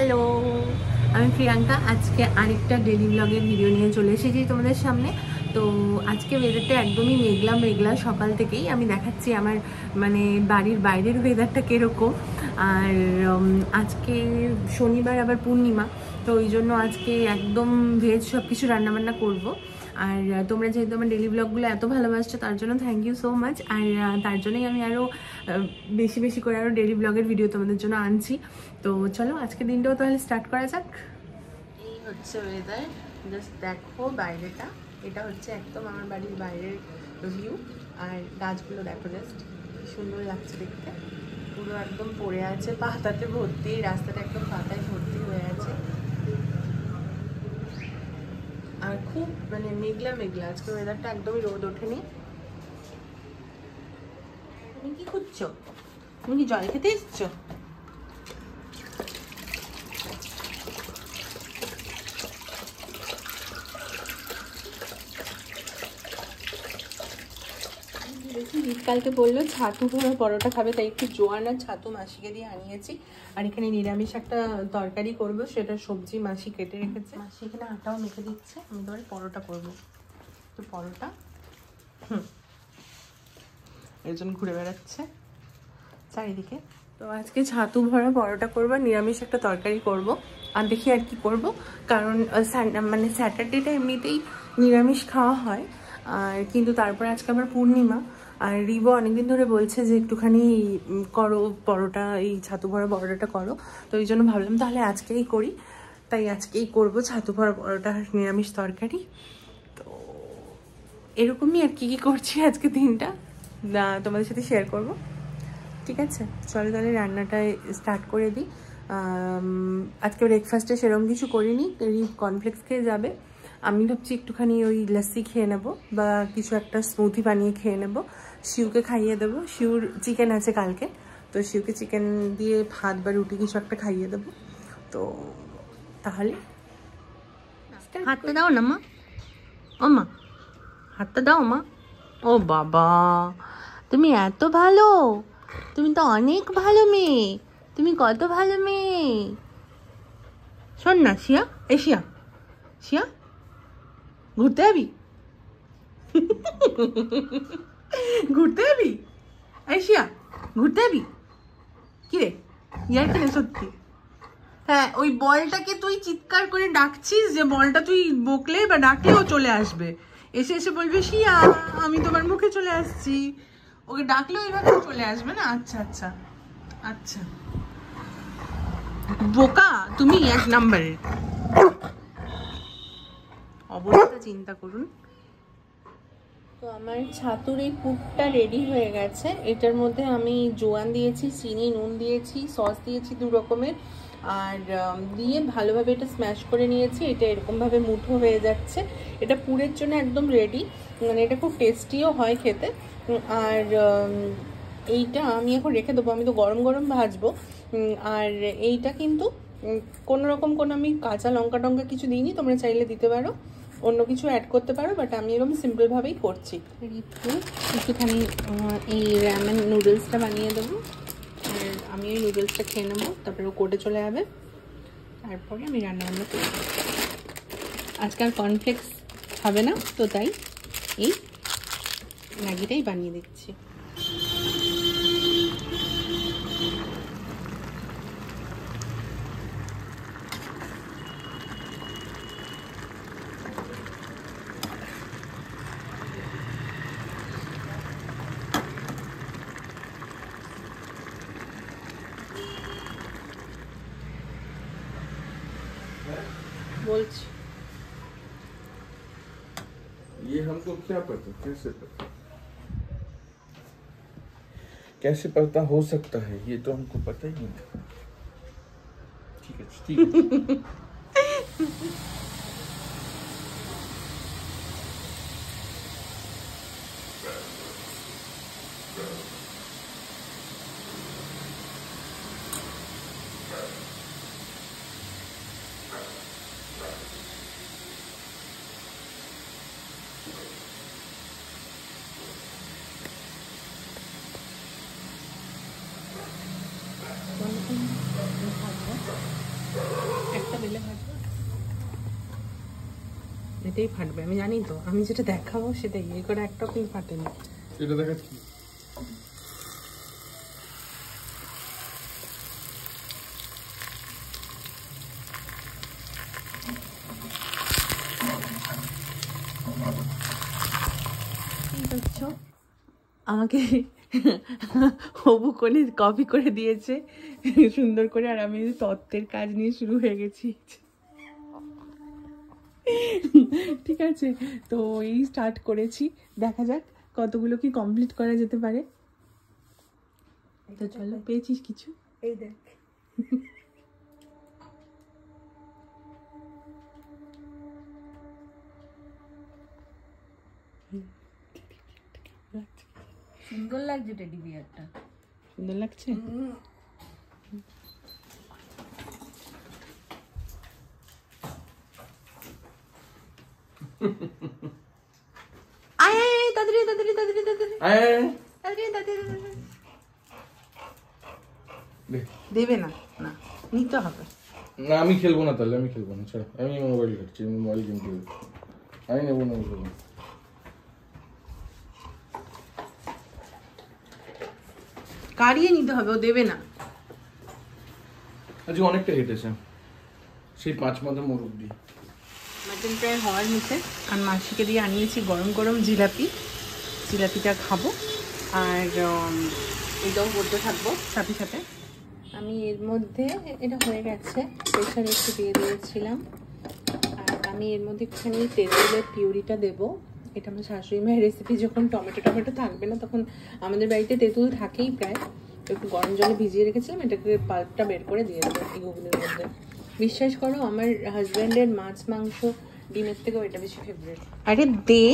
Hello, আমি প্রিয়াঙ্কা। আজকে আরেকটা ডেলি ব্লগের ভিডিও নিয়ে চলে এসেছি তোমাদের সামনে। তো আজকে ওয়েদারটা একদমই মেঘলা মেঘলা সকাল থেকেই। আমি দেখাচ্ছি আমার বাড়ির বাইরের ওয়েদারটা কীরকম। আর আজকে শনিবার আবার পূর্ণিমা, তো ওই জন্য আজকে একদম ভেজ সব কিছু রান্নাবান্না করবো। আর তোমরা যেহেতু আমার ডেলি ব্লগগুলো এত ভালোবাসছো তার জন্য থ্যাংক ইউ সো মাচ। আর তার জন্যই আমি আরও বেশি বেশি করে আরও ডেলি ব্লগের ভিডিও তোমাদের জন্য আনছি। তো চলো আজকে দিনটাও তাহলে স্টার্ট করা যাক। এই হচ্ছে ওয়েদার, জাস্ট দেখো বাইরেটা। এটা হচ্ছে একদম আমার বাড়ির বাইরের ভিউ। আর গাছগুলো দেখো, জাস্ট কি সুন্দর লাগছে দেখতে। পুরো একদম পড়ে আছে, পাতাতে ভর্তি, রাস্তাটা একদম পাতায় ভর্তি হয়ে আছে। আর খুব মেঘলা মেঘলা আজকে ওয়েদারটা, একদমই রোদ ওঠেনি। তুমি কি খুঁজছো? তুমি কি জল খেতে এসছো? কালকে বললো ছাতু ভরা পরোটা খাবে, তাই একটু জোয়ান আর ছাতু মাসিকে দিয়ে আনিয়েছি। আর এখানে নিরামিষ একটা তরকারি করব, সেটা সবজি মাসি কেটে রেখেছে। মাসি এখানে আটাও মেখে দিচ্ছে, আমি ধরে পরোটা করব। তো পরোটা একজন ঘুরে বেড়াচ্ছে চারিদিকে। তো আজকে ছাতু ভরা পরোটা করবো, নিরামিষ একটা তরকারি করব। আর দেখি আর কি করব, কারণ স্যাটারডেটা এমনিতেই নিরামিষ খাওয়া হয়। আর কিন্তু তারপরে আজকে আবার পূর্ণিমা। আর রিবো অনেকদিন ধরে বলছে যে একটুখানি করো পরোটা, এই ছাতু ভরা পরোটাটা করো। তো এই জন্য ভাবলাম তাহলে আজকেই করি। তাই আজকেই করব ছাতু ভরা পরোটা, নিরামিষ তরকারি। তো এরকমই আর কি করছি আজকে দিনটা তোমাদের সাথে শেয়ার করব। ঠিক আছে, চলো তাহলে রান্নাটায় স্টার্ট করে দিই। আজকে ব্রেকফাস্টে সেরকম কিছু করিনি, কর্নফ্লেক্স খেয়ে যাবে। আমি ভাবছি একটুখানি ওই লস্যি খেয়ে নেবো বা কিছু একটা স্মুদি বানিয়ে খেয়ে নেবো। শিউকে খাইয়ে দেবো, শিউর চিকেন আছে কালকে, তো শিউকে চিকেন দিয়ে ভাত বা রুটি কিছু একটা খাইয়ে দেবো। তো তাহলে হাতটা দাও না মা, ও মা হাতটা দাও মা। ও বাবা, তুমি এত ভালো, তুমি তো অনেক ভালো মেয়ে, তুমি কত ভালো মেয়ে। শোন না শিয়া, এই শিয়া, শিয়া ঘুরতে যাবি? ঘুরতে যাবি? এই শিয়া ঘুরতে যাবি? কিরে ইয়ার কিনে সত্যি? হ্যাঁ, ওই বলটাকে তুই চিৎকার করে ডাকছিস, যে বলটা তুই বকলে বা ডাকলে ও চলে আসবে। এসে এসে বলবে শিয়া আমি তোমার মুখে চলে আসছি। ওকে ডাকলে ওইভাবে চলে আসবে না? আচ্ছা আচ্ছা আচ্ছা, বোকা তুমি এক নাম্বারের। অবস্থা চিন্তা করুন। তো আমার ছাতুর এই পুরটা রেডি হয়ে গেছে। এটার মধ্যে আমি জোয়ান দিয়েছি, চিনি, নুন দিয়েছি, সস দিয়েছি 2 রকমের। আর দিয়ে ভালোভাবে এটা স্ম্যাশ করে নিয়েছি। এটা এরকমভাবে মুঠো হয়ে যাচ্ছে। এটা পুরের জন্য একদম রেডি, এটা খুব টেস্টিও হয় খেতে। আর এইটা আমি এখন রেখে দেবো, আমি তো গরম গরম ভাজবো। আর এইটা কিন্তু কোনো আমি কাঁচা লঙ্কা টঙ্কা কিছু দিইনি, তোমরা চাইলে দিতে পারো, অন্য কিছু অ্যাড করতে পারো, বাট আমি এরকম সিম্পলভাবেই করছি। একটুখানি এই র্যামেন নুডলসটা বানিয়ে দেবো। আর আমি ওই নুডলসটা খেয়ে নেবো, তারপরে ও কোর্টে চলে যাবে, তারপরে আমি রান্নাবান্না করব। আজকে আর কর্নফ্লেক্স খাবে না, তো তাই এই ম্যাগিটাই বানিয়ে দিচ্ছি। बोल्छ ये हमको क्या पता, कैसे पता हो सकता है, ये तो हमको पता ही नहीं। ठीक है ठीक है। একটা বেলে ভাজবো, এটাই ফাটবে আমি জানি তো, আমি যেটা দেখাবো সেটাই, এই করে একটা পিন ফাটেনি। এটা দেখাচ্ছি। আমাকে হবু করে কপি করে দিয়েছে সুন্দর করে, আর আমি তত্ত্বের কাজ নিয়ে শুরু হয়ে গেছি। ঠিক আছে, তো এই স্টার্ট করেছি, দেখা যাক কতগুলো কি কমপ্লিট করা যেতে পারে। তো চলো, পেয়েছিস কিছু? এই দেখ, সুন্দর লাগছে টেডি বিয়ারটা। সুন্দর লাগছে? আয় আয় তাড়াতাড়ি তাড়াতাড়ি তাড়াতাড়ি তাড়াতাড়ি তাড়াতাড়ি তাড়াতাড়ি। দেবে না, না নিতে হবে। না আমি খেলবো না, তাহলে আমি খেলবো না, ছাড়ো, আমি মোবাইল ঘাটছি, আমি মোবাইল গেম খেলবো, আমি নেবো না। খেলবো কারিয়ে নিতে হবে, ও দেবে না। আজকে অনেকটা হেঁটেছে, সেই 5 মাথা মোরগ দিয়ে। মাটন প্রায় হওয়ার মুখে, আর মাসিকে দিয়ে আনিয়েছি গরম গরম জিলাপি, জিলাপিটা খাবো আর এটাও করতে থাকবো সাথে সাথে। আমি এর মধ্যে, এটা হয়ে গেছে, প্রেশার একটু দিয়ে দিয়েছিলাম, আর আমি এর মধ্যে একটুখানি তেঁতুলের পিউরিটা দেবো। এটা আমার শাশুড়ি মায়ের রেসিপি, যখন টমেটো থাকবে না তখন আমাদের বাড়িতে তেঁতুল থাকেই প্রায়, একটু গরম জলে ভিজিয়ে রেখেছিলাম, এটাকে পাল্পটা বের করে দিয়ে দেবো এই ঘুগনির মধ্যে। বিশ্বাস করো, আমার হাজব্যান্ডের মাছ মাংস ডিমের থেকেও এটা বেশি ফেভারিট। আরে দে,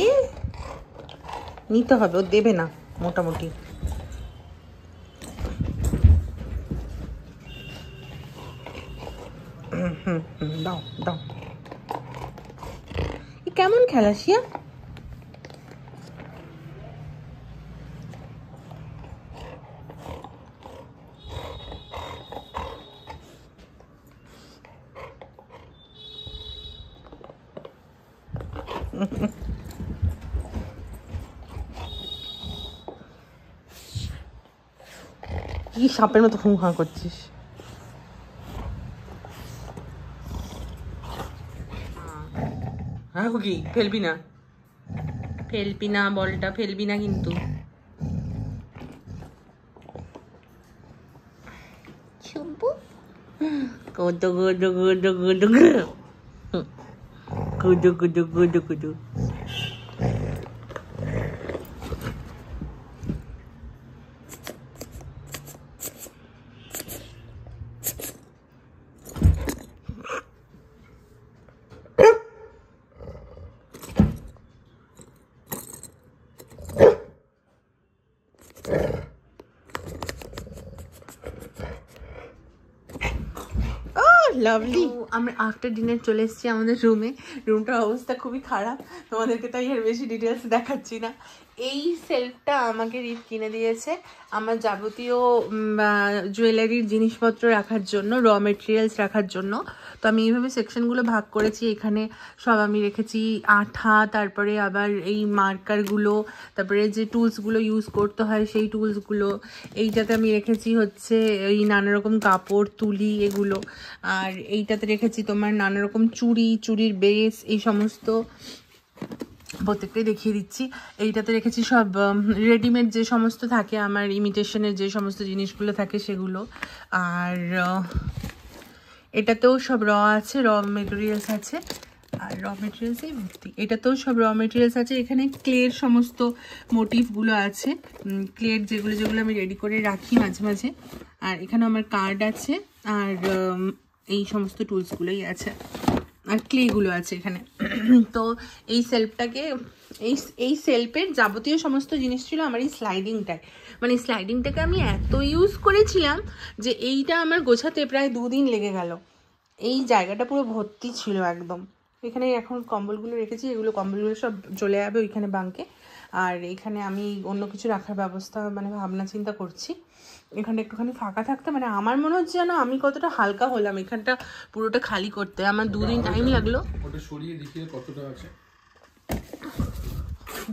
নিতে হবে, ও দেবে না মোটামুটি। দাও দাও, কেমন খেলা শিয়া? কি সাপের মতো হুঁ হাঁ করছিস? হ্যাঁ কি ফেলবি না, ফেলবি না, বলটা ফেলবি না কিন্তু। Kudu Kudu Kudu Kudu Kudu Kudu Kudu Kudu. Lovely. আমরা আফটার ডিনার চলে এসেছি আমাদের রুমে। রুমটার অবস্থা খুবই খারাপ, তোমাদেরকে তাই এর বেশি ডিটেলস দেখাচ্ছি না। এই সেলফটা আমাকে রিপ কিনে দিয়েছে আমার যাবতীয় জুয়েলারির জিনিসপত্র রাখার জন্য, র মেটেরিয়ালস রাখার জন্য। তো আমি এইভাবে সেকশনগুলো ভাগ করেছি। এখানে সব আমি রেখেছি আঠা, তারপরে আবার এই মার্কারগুলো, তারপরে যে টুলসগুলো ইউজ করতে হয় সেই টুলসগুলো। এইটাতে আমি রেখেছি হচ্ছে এই নানা রকম কাপড়, তুলি, এগুলো। আর এইটাতে রেখেছি তোমার নানা রকম চুড়ির বেস, এই সমস্ত প্রত্যেকটাই দেখিয়ে দিচ্ছি। এইটাতে রেখেছি সব রেডিমেড যে সমস্ত থাকে আমার, ইমিটেশনের যে সমস্ত জিনিসগুলো থাকে সেগুলো। আর এটাতেও সব র আছে, র মেটেরিয়ালস আছে, আর র মেটেরিয়ালসেই ভর্তি। এটাতেও সব র মেটেরিয়ালস আছে। এখানে ক্লের সমস্ত মোটিভগুলো আছে, ক্লের যেগুলো যেগুলো আমি রেডি করে রাখি মাঝে মাঝে। আর এখানে আমার কার্ড আছে, আর এই সমস্ত টুলসগুলোই আছে, আর ক্লেগুলো আছে এখানে। তো এই সেলফটাকে, এই সেলফের যাবতীয় সমস্ত জিনিস ছিল আমার এই স্লাইডিংটায়। মানে স্লাইডিংটাকে আমি এত ইউজ করেছিলাম যে এইটা আমার গোছাতে প্রায় 2 দিন লেগে গেল। এই জায়গাটা পুরো ভর্তি ছিল একদম। এখানে এখন কম্বলগুলো রেখেছি, এগুলো কম্বলগুলো সব চলে যাবে ওইখানে বাঙ্কে। আর এখানে আমি অন্য কিছু রাখার ব্যবস্থা মানে ভাবনা চিন্তা করছি। এখানে একটুখানি ফাঁকা থাকতে মানে আমার মনে হচ্ছে যেন আমি কতটা হালকা হলাম এখানটা পুরোটা খালি করতে। আমার 2 দিন টাইম লাগলো। ওটা সরিয়ে দেখিয়ে কতটা আছে।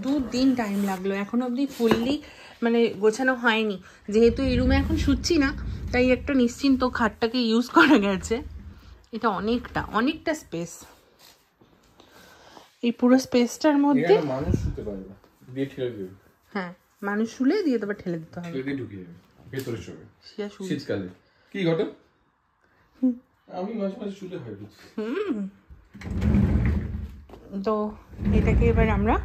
2 দিন টাইম লাগলো, এখনো অবধি ফুললি মানে গোছানো হয়নি। যেহেতু এই রুমে এখন শুচ্ছি না, তাই একটা নিশ্চিন্ত খাটটাকে ইউজ করা গেছে। এটা অনেকটা স্পেস। এই পুরো স্পেসটার মধ্যে মানুষ শুতে পারবে, দিয়ে ঠেলে দেবে। হ্যাঁ, মানুষ শুলে দিয়ে তবে ঠেলে দিতে হবে, ঠেলে দিয়ে ঢুকিয়ে দেবে ভেতরে শোবে শীতকালে। কি ঘটে? আমি মাঝে মাঝে শুলে হয়। তো এটাকে এবার আমরা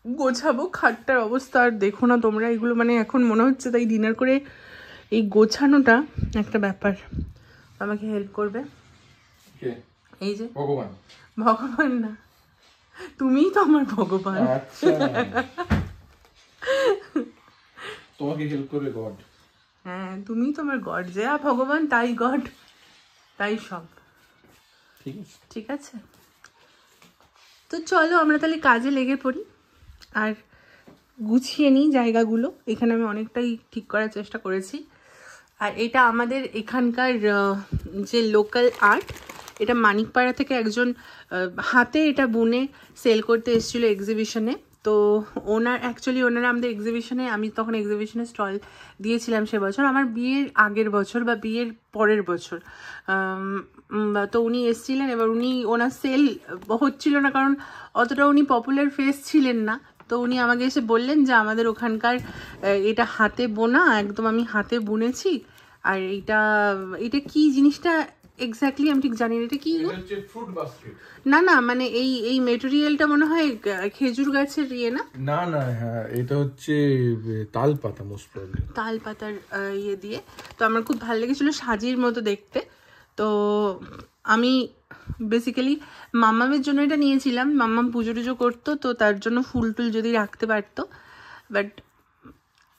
গোছাবো। খাটটার অবস্থা আর দেখো না তোমরা, এগুলো মানে এখন মনে হচ্ছে তাই ডিনার করে এই গোছানোটা একটা ব্যাপার। আমাকে হেল্প করবে এই যে ভগবান না, তুমিই তো আমার ভগবান। তোমাকে হেল্প করবে গড। হ্যাঁ, তুমিই তো আমার গড। যা ভগবান তাই গড, তাই সব ঠিক আছে। তো চলো আমরা তাহলে কাজে লেগে পড়ি আর গুছিয়ে নিই জায়গাগুলো। এখানে আমি অনেকটাই ঠিক করার চেষ্টা করেছি। আর এটা আমাদের এখানকার যে লোকাল আর্ট, এটা মানিকপাড়া থেকে একজন হাতে এটা বুনে সেল করতে এসেছিলো এক্সিবিশনে। তো ওনারা আমাদের এক্সিবিশনে, আমি তখন এক্সিবিশনে স্টল দিয়েছিলাম সে বছর, আমার বিয়ের আগের বছর বা বিয়ের পরের বছর। তো উনি এসেছিলেন, এবার ওনার সেল হচ্ছিল না কারণ অতটা উনি পপুলার ফেস ছিলেন না। তো উনি আমাকে এসে বললেন যে আমাদের ওখানকার এটা হাতে বোনা, একদম আমি হাতে বুনেছি। আর এটা কি জিনিসটা এক্স্যাক্টলি আমি ঠিক জানি না। এটা কি? না মানে এই মেটেরিয়ালটা মনে হয় খেজুর গাছের ইয়ে না? না হ্যাঁ, এটা হচ্ছে তাল পাতা, মোস্ট প্রবলি তাল পাতার ইয়ে দিয়ে। তো আমার খুব ভালো লেগেছিল, সাজির মতো দেখতে। তো আমি বেসিক্যালি মাম্মামের জন্য এটা নিয়েছিলাম। মাম্মাম পুজো টুজো করতো, তো তার জন্য ফুল টুল যদি রাখতে পারতো, বাট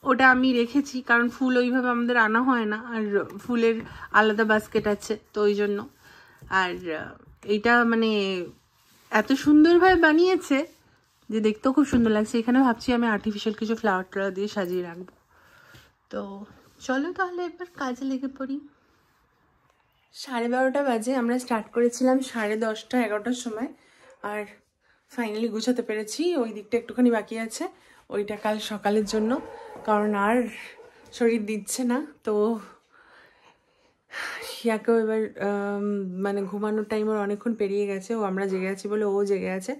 ওটা আমি রেখেছি কারণ ফুল ওইভাবে আমাদের আনা হয় না, আর ফুলের আলাদা বাস্কেট আছে, তো ওই জন্য। আর এইটা মানে এত সুন্দরভাবে বানিয়েছে যে দেখতেও খুব সুন্দর লাগছে। এখানে ভাবছি আমি আর্টিফিশিয়াল কিছু ফ্লাওয়ার টাওয়ার দিয়ে সাজিয়ে রাখবো। তো চলো তাহলে এবার কাজে লেগে পড়ি। 12:30 বাজে, আমরা স্টার্ট করেছিলাম 10:30 11টার সময়, আর ফাইনালি গুছাতে পেরেছি। ওই দিকটা একটুখানি বাকি আছে, ওইটা কাল সকালের জন্য, কারণ আর শরীর দিচ্ছে না। তো শিয়াকেও এবার মানে ঘুমানোর টাইম ওর অনেকক্ষণ পেরিয়ে গেছে, ও আমরা জেগে আছি বলে ও জেগে আছে।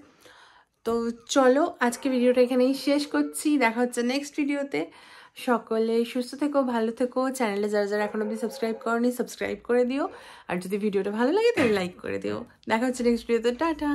তো চলো আজকে ভিডিওটা এখানেই শেষ করছি, দেখা হচ্ছে নেক্সট ভিডিওতে। সকলে সুস্থ থেকো, ভালো থেকো। চ্যানেলে যারা এখন অবধি সাবস্ক্রাইব করনি সাবস্ক্রাইব করে দিও, আর যদি ভিডিওটা ভালো লাগে তাহলে লাইক করে দিও। দেখা হচ্ছে নেক্সট ভিডিওতে। টাটা।